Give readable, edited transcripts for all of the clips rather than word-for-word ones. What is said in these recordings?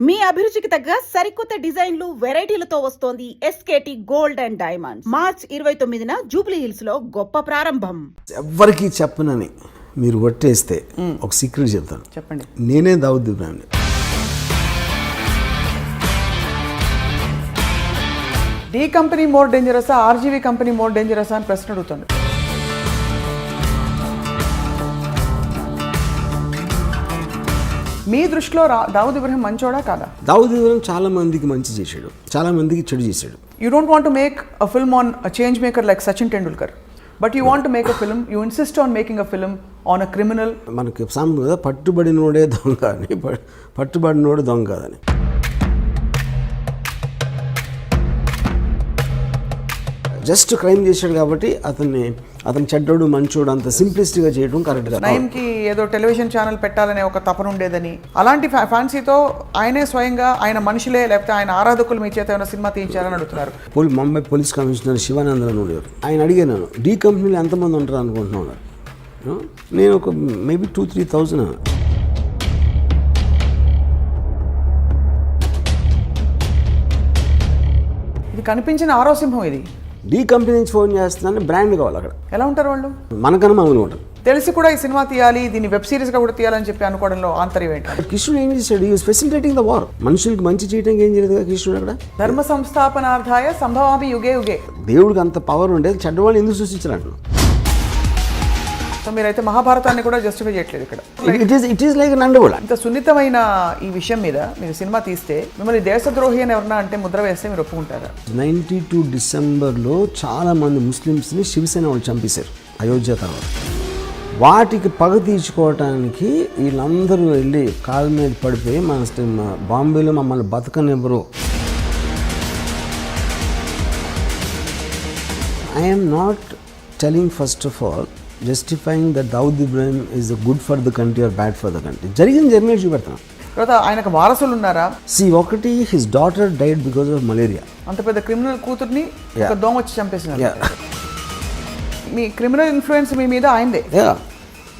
మీ అభిరుచికి తగ్గ సరికొత్త డిజైన్లు వెరైటీలతో వస్తోంది SKT gold and diamonds. March 29న జూబ్లీ హిల్స్ లో గొప్ప ప్రారంభం. ఎవరికి చెప్పనని మీరు ఒట్టేస్తే ఒక సీక్రెట్ చెప్తాను. చెప్పండి. నేనే దావుద్ ఇబ్రాహింని. డి కంపెనీ మోర్ డేంజరసా, ఆర్జీవీ కంపెనీ మోర్ డేంజరసా అని ప్రశ్న అడుగుతుంది. మీ దృష్టిలో దావుద్ ఇబ్రాహిం మంచోడా కాదా? దావుద్ ఇబ్రాహిం చాలా మందికి మంచి చేశాడు, చాలా మందికి చెడు చేశాడు. You don't want to make a film on a change maker like Sachin Tendulkar, but you want to make a film, you insist on making a film on a criminal. మనకి సామెత కదా, పట్టుబడినోడే దొంగ అని, పట్టుబడినోడు దొంగ కాదని. జస్ట్ క్రైమ్ చేశాడు కాబట్టి అతను చెడ్డోడు మంచోడు అంత సింప్లిస్ట్గా చేయడం కరెక్ట్ కాదు. నైమ్కి ఏదో టెలివిజన్ ఛానల్ పెట్టాలనే ఒక తపన ఉండేదని, అలాంటి ఫ్యాన్సీతో ఆయనే స్వయంగా ఆయన మనుషులే లేకపోతే ఆయన ఆరాధకులు మీ చేత ఏమైనా సినిమా తీయించారని అడుగుతున్నారు. ముంబై పోలీస్ కమిషనర్ శివానందన్ ఉండేవారు. ఆయన అడిగాను, డీ కంపెనీలో ఎంతమంది ఉంటారు అనుకుంటున్నాను. నేను ఒక మేబీ 2-3,000. ఇది కనిపించిన ఆరో సింహం. ఇది డీ కంపెనీ నుంచి ఫోన్ చేస్తున్నాను, బ్రాండ్ కావాలి. అక్కడ ఎలా ఉంటారు వాళ్ళు? మనకన్నా మామూలుగా ఉంటారు. తెలిసి కూడా ఈ సినిమా తీయాలి, దీన్ని వెబ్ సిరీస్గా కూడా తీయాలని చెప్పి అనుకోవడంలో ఆంతర్యం ఏంటి? కృష్ణుడు ఏం చేశాడు? ఈ ఫెసిలిటేటింగ్ ద వార్. మనుషులకి మంచి చేయడానికి ఏం చేయలేదు కదా కృష్ణుడు. అక్కడ ధర్మ సంస్థాపనార్థాయ సంభవామి యుగే యుగే. దేవుడికి అంత పవర్ ఉండేది, చెడ్డవాళ్ళు ఎందుకు సృష్టించారు? సో మీరైతే మహాభారతాన్ని కూడా జస్టిఫై చేయట్లేదు ఇక్కడ. ఇట్ ఈస్ లైక్ నండవల్. ఇంత సున్నితమైన ఈ విషయం మీద మీరు సినిమా తీస్తే మిమ్మల్ని దేశద్రోహి అని ఎవరన్నా అంటే ముద్ర వేస్తే మీరు ఒప్పుకుంటారా? 92 డిసెంబర్లో చాలా మంది ముస్లిమ్స్ని శివసేన వాళ్ళు చంపేశారు అయోధ్య తర్వాత. వాటికి పగ తీర్చుకోవటానికి వీళ్ళందరూ వెళ్ళి కాళ్ళ మీద పడిపోయి మన బాంబేలో మమ్మల్ని బతకనివ్వరు. I'm not telling first of all justifying that Dawood Ibrahim is good for the country or bad for the country. జరిగిన చూపెడతాను. తర్వాత ఆయనకు వారసులు ఉన్నారా? ఒకటి his daughter died because of malaria. అంత పెద్ద క్రిమినల్ కూతుర్ని ఒక దోమ వచ్చి చంపేసినారు. మీ క్రిమినల్ ఇన్ఫ్లుయెన్స్ మీ మీద ఆయనదే.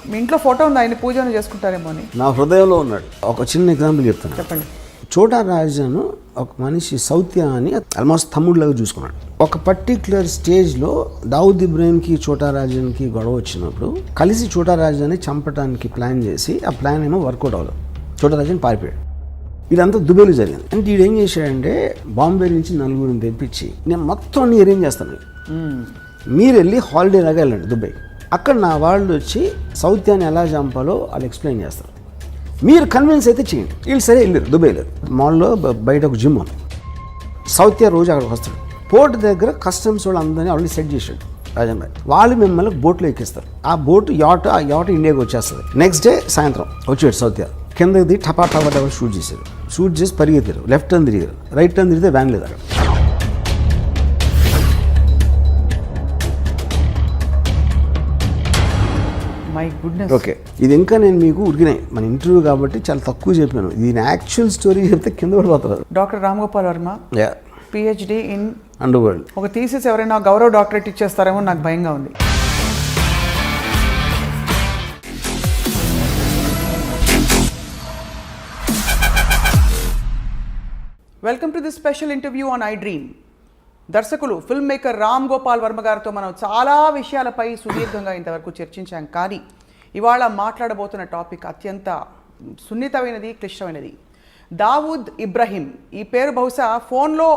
మీ ఇంట్లో ఫోటో ఉంది, ఆయన పూజను చేసుకుంటారేమో అని నా హృదయంలో ఉన్నాడు. ఒక చిన్న ఎగ్జాంపుల్ చెప్తాను. చెప్పండి. చోటా రాజాను ఒక మనిషి సౌత్య అని ఆల్మోస్ట్ తమ్ముడిలాగా చూసుకున్నాడు. ఒక పర్టిక్యులర్ స్టేజ్లో దావుద్ ఇబ్రాహింకి చోటా రాజానికి గొడవ వచ్చినప్పుడు కలిసి చోటా రాజాని చంపడానికి ప్లాన్ చేసి ఆ ప్లాన్ ఏమో వర్కౌట్ అవ్వదు. చోటా రాజాని పారిపోయాడు. ఇదంతా దుబాయ్లో జరిగింది. అంటే వీడు ఏం చేశాడంటే బాంబే నుంచి నలుగురిని తెప్పించి నేను మొత్తం అన్ని అరేంజ్ చేస్తాను, మీరు వెళ్ళి హాలిడే లాగా వెళ్ళండి దుబాయ్. అక్కడ నా వాళ్ళు వచ్చి సౌత్యాన్ని ఎలా చంపాలో వాళ్ళు ఎక్స్ప్లెయిన్ చేస్తారు, మీరు కన్విన్స్ అయితే చేయండి. వీళ్ళు సరే వెళ్ళారు దుబాయ్లో. మాల్లో బయట ఒక జిమ్ ఉంది. సౌత్య రోజు అక్కడికి వస్తాడు. పోర్ట్ దగ్గర కస్టమ్స్ వాళ్ళు అందరినీ ఆల్రెడీ సెట్ చేశాడు రాజన్ భాయ్. వాళ్ళు మిమ్మల్ని బోట్లో ఎక్కిస్తారు. ఆ బోట్ ఆ యాట్ ఇండియాకి వచ్చేస్తుంది. నెక్స్ట్ డే సాయంత్రం వచ్చాడు సౌత్య. కిందది టపా షూట్ చేశారు. షూట్ చేసి పరిగెత్తారు. లెఫ్ట్ టర్న్ తిరిగారు, రైట్ టర్న్ తిరిగితే వ్యాన్ లేదు అక్కడ. ఓకే, ఇది ఇంకా నేను మీకు ఉడికినాయి మన ఇంటర్వ్యూ కాబట్టి చాలా తక్కువ చెప్పాను. దీని యాక్చువల్ స్టోరీ చెప్తే కింద పడిపోతారు. Doctor Ram Gopal Varma, PhD in under world. ఒక థీసిస్ ఎవరైనా గౌరవ డాక్టరేట్ ఇచ్చేస్తారేమో నాకు భయంగా ఉంది. Welcome to the special interview on I dream. దర్శకులు ఫిల్మ్ మేకర్ రామ్ గోపాల్ వర్మ గారితో మనం చాలా విషయాలపై సుదీర్ఘంగా ఇంతవరకు చర్చించాం. కానీ ఇవాళ మాట్లాడబోతున్న టాపిక్ అత్యంత సున్నితమైనది, క్లిష్టమైనది. దావూద్ ఇబ్రాహిం. ఈ పేరు బహుశా ఫోన్లో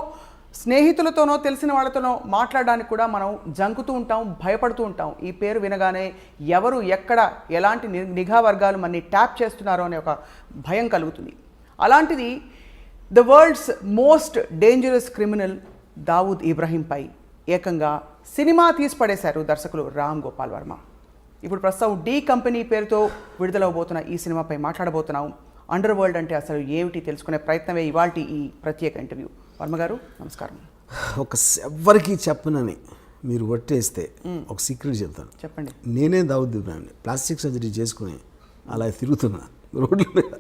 స్నేహితులతోనో తెలిసిన వాళ్ళతోనో మాట్లాడడానికి కూడా మనం జంకుతూ ఉంటాం, భయపడుతూ ఉంటాం. ఈ పేరు వినగానే ఎవరు ఎక్కడ ఎలాంటి నిఘా వర్గాలు మనని ట్యాప్ చేస్తున్నారో అనే ఒక భయం కలుగుతుంది. అలాంటిది the world's most dangerous criminal Dawood ఇబ్రాహింపై ఏకంగా సినిమా తీసి పడేశారు దర్శకులు రామ్ గోపాల్ వర్మ. ఇప్పుడు ప్రస్తుతం డి కంపెనీ పేరుతో విడుదలవబోతున్న ఈ సినిమాపై మాట్లాడబోతున్నాం. అండర్ వరల్డ్ అంటే అసలు ఏమిటి తెలుసుకునే ప్రయత్నమే ఇవాల్టి ఈ ప్రత్యేక ఇంటర్వ్యూ. వర్మ గారు నమస్కారం. ఎవరికి చెప్పనని మీరు ఒట్టేస్తే ఒక సీక్రెట్ చెప్తాను. చెప్పండి. నేనే దావూద్ ఇబ్రాహింని. ప్లాస్టిక్ సర్జరీ చేసుకుని అలా తిరుగుతున్నా రోడ్ల మీద.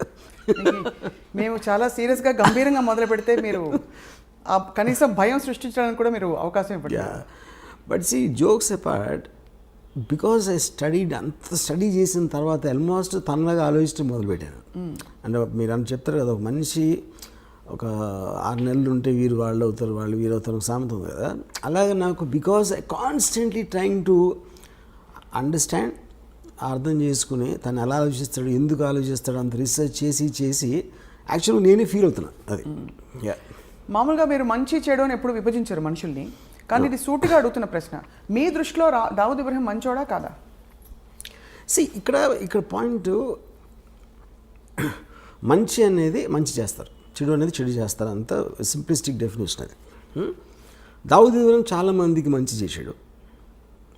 మేము చాలా సీరియస్గా గంభీరంగా మొదలు పెడితే మీరు కనీసం భయం సృష్టించడానికి కూడా మీరు అవకాశం ఇవ్వండి. But see jokes apart, because I studied, అంత స్టడీ చేసిన తర్వాత ఆల్మోస్ట్ తనలాగా ఆలోచించడం మొదలుపెట్టాను. అంటే మీరు అని చెప్తారు కదా, ఒక మనిషి ఒక 6 నెలలు ఉంటే వీరు వాళ్ళు అవుతారు, వాళ్ళు వీరు అవుతారు సామెత ఉంది కదా. అలాగే నాకు because I constantly trying to understand, అర్థం చేసుకుని తను ఎలా ఆలోచిస్తాడు, ఎందుకు ఆలోచిస్తాడు అంత రీసెర్చ్ చేసి యాక్చువల్గా నేనే ఫీల్ అవుతున్నాను. అది మామూలుగా మీరు మంచి చెడు అని ఎప్పుడు విభజించారు మనుషుల్ని, కానీ ఇది సూటిగా అడుగుతున్న ప్రశ్న, మీ దృష్టిలో దావుద్ ఇబ్రహీం మంచోడా కాదా? ఇక్కడ పాయింట్, మంచి అనేది మంచి చేస్తారు, చెడు అనేది చెడు చేస్తారు, అంత సింప్లిస్టిక్ డెఫినేషన్ అది. దావుద్ ఇబ్రహీం చాలామందికి మంచి చేశాడు,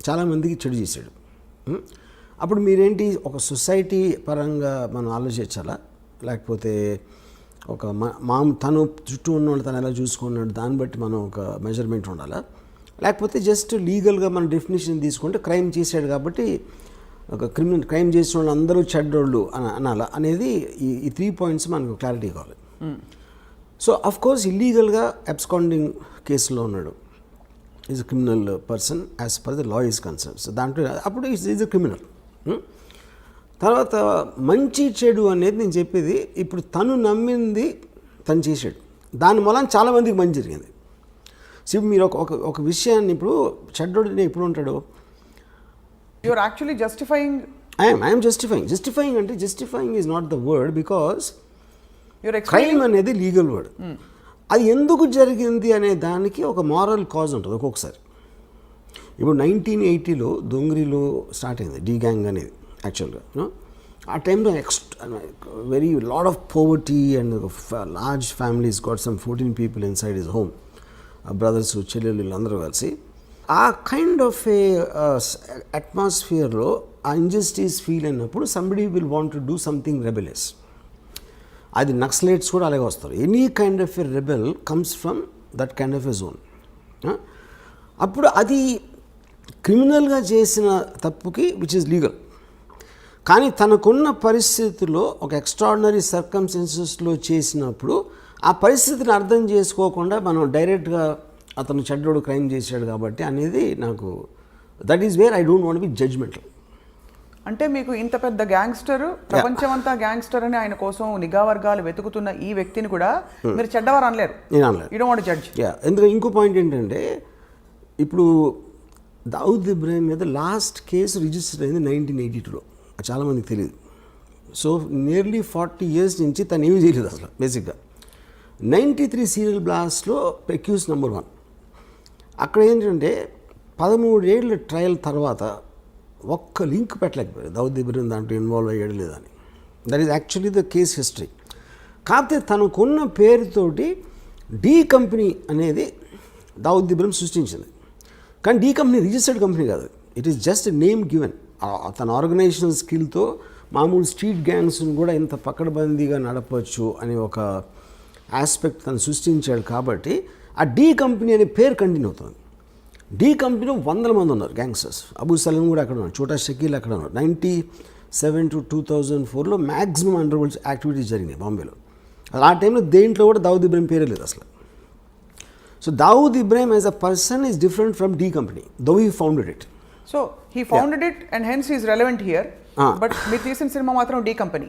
చాలామందికి చెడు చేశాడు. అప్పుడు మీరేంటి, ఒక సొసైటీ పరంగా మనం ఆలోచించాలా, లేకపోతే ఒక తను చుట్టూ ఉన్న వాళ్ళు తను ఎలా చూసుకున్నాడు దాన్ని బట్టి మనం ఒక మెజర్మెంట్ ఉండాలా, లేకపోతే జస్ట్ లీగల్గా మన డెఫినేషన్ తీసుకుంటే క్రైమ్ చేశాడు కాబట్టి ఒక క్రైమ్ చేసిన వాళ్ళు అందరూ చెడ్డోళ్ళు అనాలా అనేది ఈ 3 పాయింట్స్ మనకు క్లారిటీ కావాలి. సో అఫ్ కోర్స్ ఇల్లీగల్గా అబ్స్కాండింగ్ కేసులో ఉన్నాడు, is a criminal person as per the law is concern. So దాంట్లో అప్పుడు ఈజ్ అ క్రిమినల్. తర్వాత మంచి చెడు అనేది నేను చెప్పేది, ఇప్పుడు తను నమ్మింది తను చేశాడు, దాని మూలం చాలామందికి మంచి జరిగింది. సో మీరు ఒక విషయాన్ని ఇప్పుడు చెడ్డోడు ఎప్పుడు ఉంటాడు, you are actually justifying. I'm justifying అంటే justifying is not the word, because crime అనేది లీగల్ వర్డ్. అది ఎందుకు జరిగింది అనే దానికి ఒక మారల్ కాజ్ ఉంటుంది ఒక్కొక్కసారి. ఇప్పుడు 1980లో దొంగరిలో స్టార్ట్ అయింది డీ గ్యాంగ్ అనేది యాక్చువల్గా. ఆ టైంలో very lot of poverty and large families got some 14 people inside his home, brothers చెల్లెళ్ళు వీళ్ళందరూ కలిసి. ఆ కైండ్ ఆఫ్ ఏ అట్మాస్ఫియర్లో ఆ ఇంజస్టిస్ ఫీల్ అయినప్పుడు somebody will want to do something rebellious. అది నక్సలైట్స్ కూడా అలాగే వస్తారు. Any kind of a rebel comes from that kind of a zone. అప్పుడు అది క్రిమినల్గా చేసిన తప్పుకి విచ్ ఇస్ లీగల్, కానీ తనకున్న పరిస్థితుల్లో ఒక ఎక్స్ట్రాడినరీ సర్కమ్స్టెన్సెస్లో చేసినప్పుడు ఆ పరిస్థితిని అర్థం చేసుకోకుండా మనం డైరెక్ట్గా అతను చెడ్డోడు క్రైమ్ చేశాడు కాబట్టి అనేది నాకు, that is where I don't want be judgemental. అంటే మీకు ఇంత పెద్ద గ్యాంగ్స్టర్, ప్రపంచమంతా గ్యాంగ్స్టర్ అని ఆయన కోసం నిఘా వర్గాలు వెతుకుతున్న ఈ వ్యక్తిని కూడా మీరు చెడ్డవారు అనలేరు. నేను అనలేదు. You don't want to judge. ఎందుకంటే ఇంకో పాయింట్ ఏంటంటే, ఇప్పుడు దావుద్ ఇబ్రహీం మీద లాస్ట్ కేసు రిజిస్టర్ అయింది 1982లో, చాలామందికి తెలియదు. సో నియర్లీ 40 years నుంచి తను ఏమీ చేయలేదు అసలు. బేసిక్గా 93 సీరియల్ బ్లాస్ట్లో అక్యూజ్ నెంబర్ 1. అక్కడ ఏంటంటే 13 ఏళ్ళ ట్రయల్ తర్వాత ఒక్క లింక్ పెట్టలేకపోయారు దావుద్ ఇబ్రహీం దాంట్లో ఇన్వాల్వ్ అయ్యాడు లేదని. That is actually the case history. కాకపోతే తనకున్న పేరుతోటి డీ కంపెనీ అనేది దావుద్ ఇబ్రహీం సృష్టించింది, కానీ డీ కంపెనీ రిజిస్టర్డ్ కంపెనీ కాదు, it is just name given. తన ఆర్గనైజేషనల్ స్కిల్తో మామూలు స్ట్రీట్ గ్యాంగ్స్ని కూడా ఇంత పకడ్బందీగా నడపచ్చు అనే ఒక ఆస్పెక్ట్ తను సృష్టించాడు. కాబట్టి ఆ డీ కంపెనీ అనే పేరు కంటిన్యూ అవుతుంది. డీ కంపెనీలో 100 మంది ఉన్నారు గ్యాంగ్స్టర్స్. అబూ సలీం కూడా అక్కడ ఉన్నారు, చోటా షకీల్ అక్కడ ఉన్నారు. 97 to 2004లో మ్యాక్సిమం అండర్ వరల్డ్ యాక్టివిటీస్ జరిగినాయి బాంబేలో. ఆ టైంలో దేంట్లో కూడా దావుద్ ఇబ్రహీం పేరే లేదు అసలు. So Dawood Ibrahim as a person is different from D company, though he founded it. So he founded it and hence is relevant here. But మీరు తీసిన సినిమా మాత్రం డీ కంపెనీ.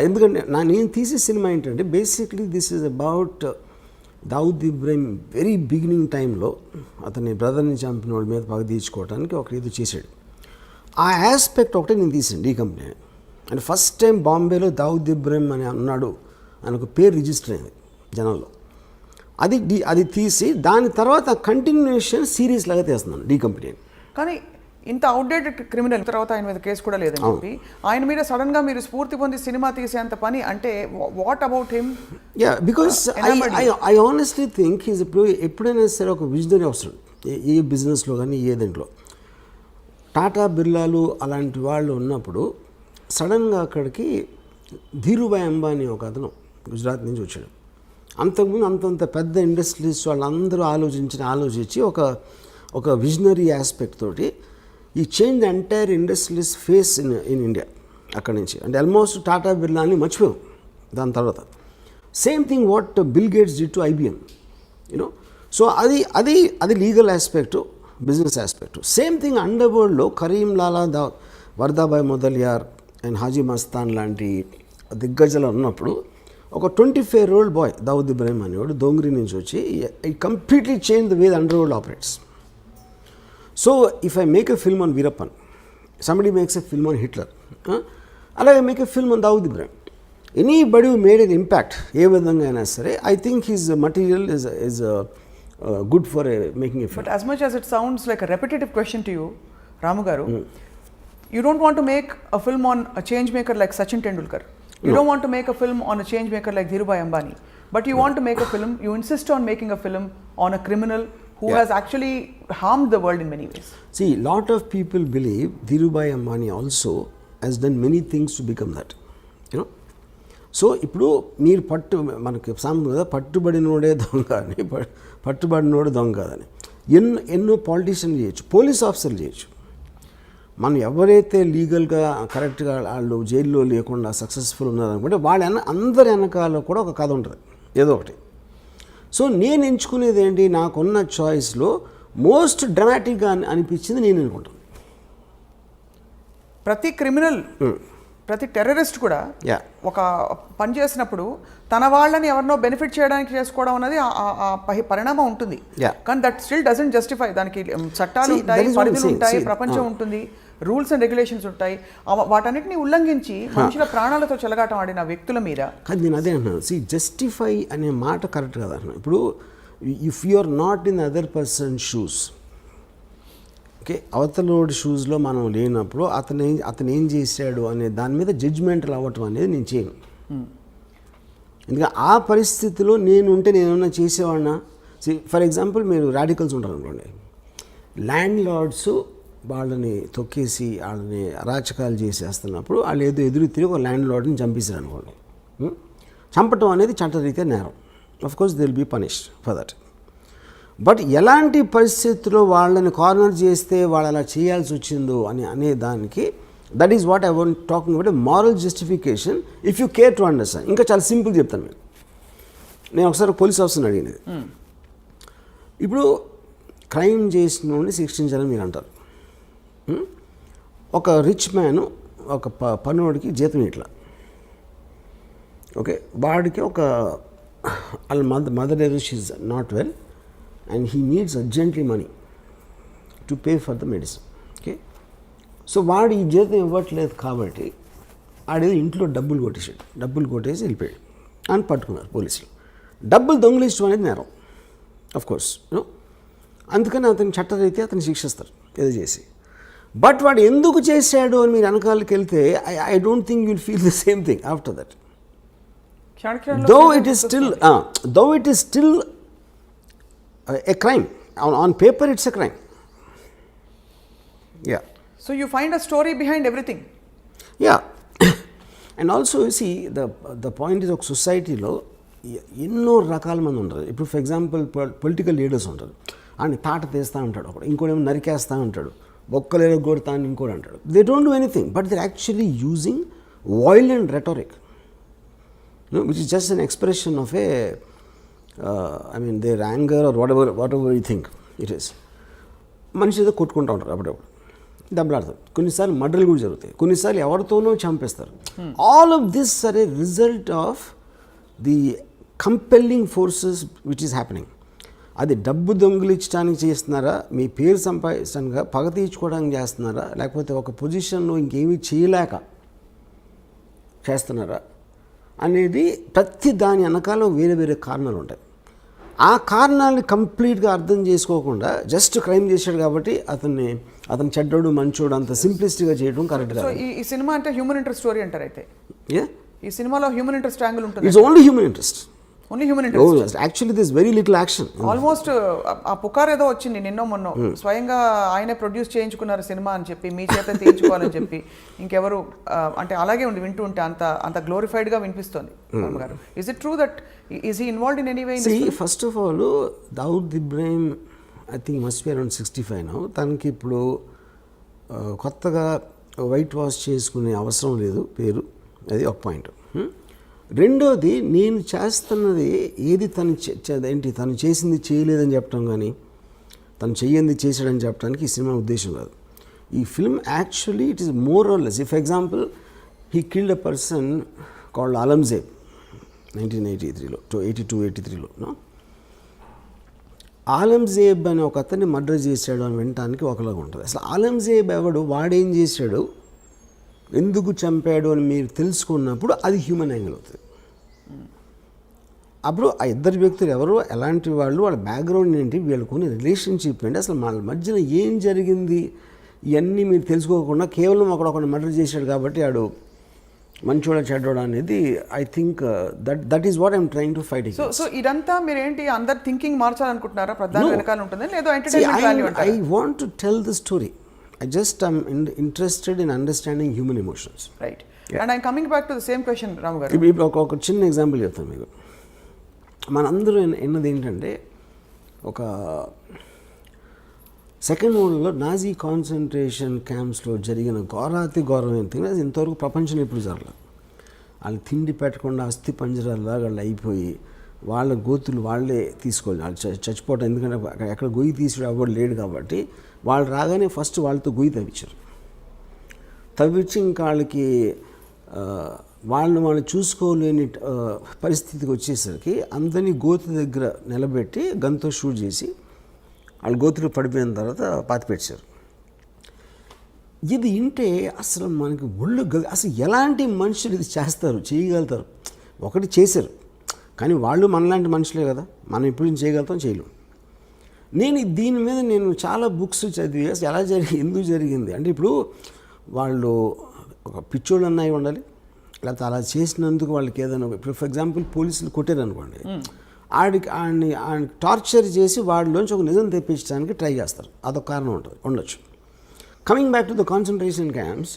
ఎందుకంటే నేను తీసే సినిమా ఏంటంటే basically this is about Dawood Ibrahim very beginning టైంలో అతని బ్రదర్ని చంపిన వాళ్ళ మీద పగ తీర్చుకోవడానికి ఒక ఇది చేశాడు. ఆ ఆస్పెక్ట్ ఒకటే నేను తీసాను D company. And first time బాంబేలో దావుద్ ఇబ్రహీం అని అన్నాడు అని ఒక పేరు రిజిస్టర్ అయింది జనాల్లో. అది తీసి దాని తర్వాత కంటిన్యూషన్ సిరీస్ లాగా తీస్తున్నాను డీ కంపెనీ. కానీ ఇంత అవుట్డేటెడ్ క్రిమినల్ తర్వాత ఆయన మీద కేసు కూడా లేదని చెప్పి ఆయన మీద సడన్ గా మీరు స్ఫూర్తి పొంది సినిమా తీసేంత పని అంటే what about him? Because I honestly think he's ఎప్పుడైనా సరే ఒక విజనరీ అవసరం ఏ బిజినెస్లో కానీ ఏ దాంట్లో. టాటా బిర్లాలు అలాంటి వాళ్ళు ఉన్నప్పుడు సడన్గా అక్కడికి ధీరుభాయ్ అంబానీ ఒక అతను గుజరాత్ నుంచి వచ్చాడు. అంతకుముందు అంతంత పెద్ద ఇండస్ట్రీస్ వాళ్ళందరూ ఆలోచించి ఒక విజనరీ ఆస్పెక్ట్ తోటి ఈ change entire industries face in India అక్కడి నుంచి. అంటే ఆల్మోస్ట్ టాటా బిర్లాని మర్చిపోయాం దాని తర్వాత. Same thing what Bill Gates did to IBM, you know. So అది legal aspect, business aspect. Same thing under వరల్డ్లో కరీం లాలా వర్దాబాయ్ మొదలియార్ అండ్ హాజీ మస్తాన్ లాంటి దిగ్గజాలు ఉన్నప్పుడు ఒక 25-year-old బాయ్ దావుద్ ఇబ్రాహిం అనేవాడు దోంగ్రీ నుంచి వచ్చి ఈ completely change the way the underworld operates. So if I make a film on Veerappan, somebody makes a film on Hitler, అలాగే make a film on Dawood Ibrahim, anybody made an impact ఏ విధంగా అయినా సరే, I think his material is good for making a film. But as much as it sounds like a repetitive question to you, Ramu garu, you don't want to make a film on a change maker like Sachin Tendulkar. You don't want to make a film on a change maker like Dhirubhai Ambani. But you want to make a film, you insist on making a film on a criminal who has actually harmed the world in many ways. See, lot of people believe Dhirubhai Ambani also has done many things to become that. You know? So ఇప్పుడు మీరు మనకి సామెత పట్టుబడినోడే దొంగ అని, పట్టుబడినోడు దొంగ కాదని. ఎన్నో పాలిటీషియన్లు చేయొచ్చు, పోలీస్ ఆఫీసర్లు చేయొచ్చు. మనం ఎవరైతే లీగల్గా కరెక్ట్గా వాళ్ళు జైల్లో లేకుండా సక్సెస్ఫుల్ ఉన్నారనుకుంటే వాళ్ళ అందరి వెనకాల కూడా ఒక కథ ఉంటుంది ఏదో ఒకటి. సో నేను ఎంచుకునేది ఏంటి, నాకున్న చాయిస్లో మోస్ట్ డ్రామాటిక్గా అనిపించింది నేను అనుకుంటాను. ప్రతి క్రిమినల్, ప్రతి టెర్రరిస్ట్ కూడా ఒక పని చేసినప్పుడు తన వాళ్ళని ఎవరినో బెనిఫిట్ చేయడానికి చేసుకోవడం అనేది పరిణామం ఉంటుంది. కానీ దట్ స్టిల్ డజంట్ జస్టిఫై. దానికి చట్టాలు ఉంటాయి, పరిధులు ఉంటాయి, ప్రపంచం ఉంటుంది, రూల్స్ అండ్ రెగ్యులేషన్స్ ఉంటాయి. వాటన్నిటిని ఉల్లంఘించి మనుషుల ప్రాణాలతో చెలగాటం ఆడిన వ్యక్తుల మీద. కానీ నేను అదే అంటున్నాను, జస్టిఫై అనే మాట కరెక్ట్ కదా అంటున్నాను. ఇప్పుడు if you are not in other person shoes, okay, అవతలోడి షూస్లో మనం లేనప్పుడు అతను ఏం చేశాడు అనే దాని మీద జడ్జ్మెంటల్ అవ్వటం అనేది నేను చేయను. ఎందుకంటే ఆ పరిస్థితిలో నేనుంటే నేనేమన్నా చేసేవాడినా. ఫర్ ఎగ్జాంపుల్ మీరు రాడికల్స్ ఉంటారు అనుకోండి, ల్యాండ్ లార్డ్స్ వాళ్ళని తొక్కేసి వాళ్ళని అరాచకాలు చేసేస్తున్నప్పుడు వాళ్ళు ఏదో ఎదురు తిరిగి ఒక ల్యాండ్ లార్డ్ని చంపేశారు అనుకోండి. చంపటం అనేది చట్టరీత్యా నేరం. Of course they will be punished for that. But ఎలాంటి పరిస్థితుల్లో వాళ్ళని కార్నర్ చేస్తే వాళ్ళు అలా చేయాల్సి వచ్చిందో అనే దానికి, that is what I want talking about moral justification if you care to understand. ఇంకా చాలా సింపుల్ చెప్తాను మీకు. నేను ఒకసారి పోలీస్ ఆఫీసర్ని అడిగినది, ఇప్పుడు క్రైమ్ చేసిన వాడిని శిక్షించాలని మీరు అంటారు. ఒక రిచ్ మ్యాన్ ఒక పనివాడికి జీతం ఇట్లా, ఓకే, వాడికి ఒక వాళ్ళ mother she's not well and he needs urgently money to pay for the medicine. Okay, so వాడు ఈ జీతం ఇవ్వట్లేదు కాబట్టి ఆడేదో ఇంట్లో డబ్బులు కొట్టేసి వెళ్ళిపోయాడు అని పట్టుకున్నారు పోలీసులు. డబ్బులు దొంగిలించడం అనేది నేరం, ఆఫ్ కోర్స్. అందుకని అతని చట్టరీత్యా అతను శిక్షిస్తారు ఏదో చేసి. బట్ వాడు ఎందుకు చేశాడు అని మీరు వెనకాలకి వెళ్తే I don't think you will feel the same thing after that. Though it is still a crime. On paper it's a crime. Yeah. So you find a story behind everything. Yeah. And also you see the point is, ఒక సొసైటీలో ఎన్నో రకాల మంది ఉంటారు. ఇప్పుడు for example political leaders ఉంటారు, ఆయన తాట తీస్తూ ఉంటాడు, ఒకడు ఇంకోటేమో నరికేస్తూ ఉంటాడు, బొక్కలు కొడతా అని ఇంకోటి అంటాడు. They don't do anything but they actually using violent rhetoric, which is just an expression of their anger or whatever you think it is. మనిషి ఏదో కొట్టుకుంటూ ఉంటారు, అప్పుడప్పుడు దెబ్బలాడతారు, కొన్నిసార్లు మర్డర్లు కూడా జరుగుతాయి, కొన్నిసార్లు ఎవరితోనో చంపేస్తారు. All of this are a result of the compelling forces which is happening. అది డబ్బు దొంగిలించడానికి చేస్తున్నారా, మీ పేరు సంపాదించడానికి, పగ తీర్చుకోవడానికి చేస్తున్నారా, లేకపోతే ఒక పొజిషన్లో ఇంకేమీ చేయలేక చేస్తున్నారా అనేది ప్రతి దాని వెనకాల వేరే వేరే కారణాలు ఉంటాయి. ఆ కారణాలని కంప్లీట్గా అర్థం చేసుకోకుండా జస్ట్ క్రైమ్ చేశాడు కాబట్టి అతను చెడ్డోడు మంచోడు అంత సింప్లిస్టిక్గా చేయడం కరెక్ట్ కాదు. ఈ సినిమా అంటే హ్యూమన్ ఇంట్రెస్ట్ స్టోరీ అంటారు. అయితే ఈ సినిమాలో హ్యూమన్ ఇంట్రెస్ట్ యాంగిల్ ఉంటుంది. It's only human interest. Only human interest. Actually this very little action. Almost ఆ పుకార్ ఏదో వచ్చింది నిన్నో మొన్నో, స్వయంగా ఆయనే ప్రొడ్యూస్ చేయించుకున్నారు సినిమా అని చెప్పి, మీ చేత తీయించుకోవాలని చెప్పి. ఇంకెవరు అంటే అలాగే ఉండి వింటూ ఉంటే అంత గ్లోరిఫైడ్ గా వినిపిస్తుంది. గారు, is it true that is he involved in any way? First of all Dawood Ibrahim I think must be around 65 now. తనకి ఇప్పుడు కొత్తగా వైట్ వాష్ చేసుకునే అవసరం లేదు పేరు, అది ఒక పాయింట్. రెండోది, నేను చేస్తున్నది ఏది తను చేసింది చేయలేదని చెప్పడం కానీ, తను చెయ్యింది చేశాడని చెప్పడానికి ఈ సినిమా ఉద్దేశం కాదు. ఈ film actually it is more or less. For example, he killed a person called Alamzeb. 1983లో 82-83లో ఆలంజేబ్ అనే ఒక అతన్ని మర్డర్ చేశాడు అని వినటానికి ఒకలాగా ఉంటుంది. అసలు ఆలంజేబ్ ఎవడు, వాడేం చేశాడు, ఎందుకు చంపాడు అని మీరు తెలుసుకున్నప్పుడు అది హ్యూమన్ యాంగిల్ అవుతుంది. అప్పుడు ఆ ఇద్దరు వ్యక్తులు ఎవరు, ఎలాంటి వాళ్ళు, వాళ్ళ బ్యాక్గ్రౌండ్ ఏంటి, వీళ్ళకున్న రిలేషన్షిప్ ఏంటి, అసలు వాళ్ళ మధ్యన ఏం జరిగింది, ఇవన్నీ మీరు తెలుసుకోకుండా కేవలం ఒకడు మర్డర్ చేశాడు కాబట్టి ఆడు మంచోడా చెడ్డోడా అనేది I think that is what I'm trying to fight. So ఇదంతా మీరేంటి అందరు థింకింగ్ మార్చాలనుకుంటున్నారా? ప్రధాన వెనకాల ఉంటుంది లేదా ఎంటర్టైన్మెంట్ వాల్యూ అంటారా? I want to tell the story. I just am interested in understanding human emotions. Right. And I'm coming back to the same question Ramu garu. ఇప్పుడు ఒక చిన్న ఎగ్జాంపుల్ చెప్తాను మీకు. మనందరూ విన్నది ఏంటంటే, ఒక సెకండ్ వరల్డ్లో నాజీ కాన్సన్ట్రేషన్ క్యాంప్స్లో జరిగిన ఘోరాతి ఘోరమైన థింగ్ అది ఇంతవరకు ప్రపంచంలో ఎప్పుడు జరగలేదు. వాళ్ళు తిండి పెట్టకుండా అస్థి పంజరాల్లాగా వాళ్ళు అయిపోయి వాళ్ళ గోతులు వాళ్ళే తీసుకోవాలి, వాళ్ళు చచ్చిపోవటం. ఎందుకంటే ఎక్కడ గొయ్యి తీసుడు అవ్వడు లేడు కాబట్టి వాళ్ళు రాగానే ఫస్ట్ వాళ్ళతో గొయ్యి తవ్వించి ఇంకా వాళ్ళకి వాళ్ళు చూసుకోలేని పరిస్థితికి వచ్చేసరికి అందరినీ గోతు దగ్గర నిలబెట్టి గన్తో షూట్ చేసి వాళ్ళు గోతులు పడిపోయిన తర్వాత పాతిపెట్టారు. ఇది వింటే అసలు మనకి ఒళ్ళు అసలు ఎలాంటి మనుషులు ఇది చేయగలుగుతారు. ఒకటి చేశారు, కానీ వాళ్ళు మనలాంటి మనుషులే కదా, మనం ఇప్పుడు చేయగలుగుతాం, చేయలేం. దీని మీద నేను చాలా బుక్స్ చదివి అసలు ఎలా ఎందుకు జరిగింది అంటే, ఇప్పుడు వాళ్ళు ఒక పిచ్చోళ్ళు అన్నవి ఉండాలి, లేకపోతే అలా చేసినందుకు వాళ్ళకి ఏదైనా, ఇప్పుడు ఫర్ ఎగ్జాంపుల్ పోలీసులు కొట్టారు అనుకోండి, ఆయన టార్చర్ చేసి వాడిలోంచి ఒక నిజం తెప్పించడానికి ట్రై చేస్తారు, అదొక కారణం ఉండొచ్చు. Coming back to the concentration camps,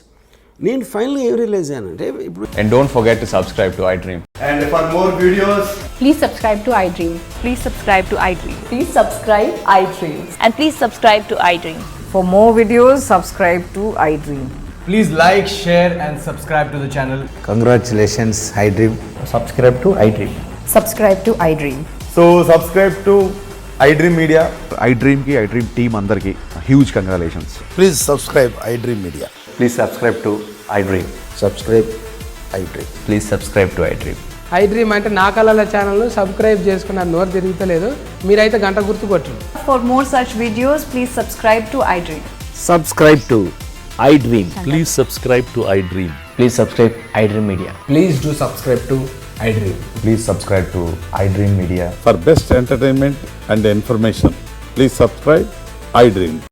నేను ఫైనల్గా ఏం రియలైజ్ అయ్యానంటే ఇప్పుడు. And don't forget to subscribe to iDream. And for more videos, Please subscribe to iDream. Please subscribe to iDream. Please subscribe iDream. And please subscribe to iDream. For more videos, subscribe to iDream. please like, share and subscribe to the channel. Congratulations, iDream. Subscribe to iDream. Subscribe to iDream. So subscribe to iDream Media. iDream team andarki huge congratulations. Please subscribe iDream Media. Please subscribe to iDream. Subscribe iDream. Please subscribe to iDream. iDream అంటే నా కళల ఛానల్ను subscribe చేసుకున్న నోరు తిరుగుతలేదు, మీరైతే గంట గుర్తు కొట్టండి. For more such videos, please subscribe to iDream. Subscribe to iDream. Please subscribe to iDream. Please subscribe iDream Media. Please do subscribe to iDream. Please subscribe to iDream Media. For best entertainment and information, please subscribe iDream.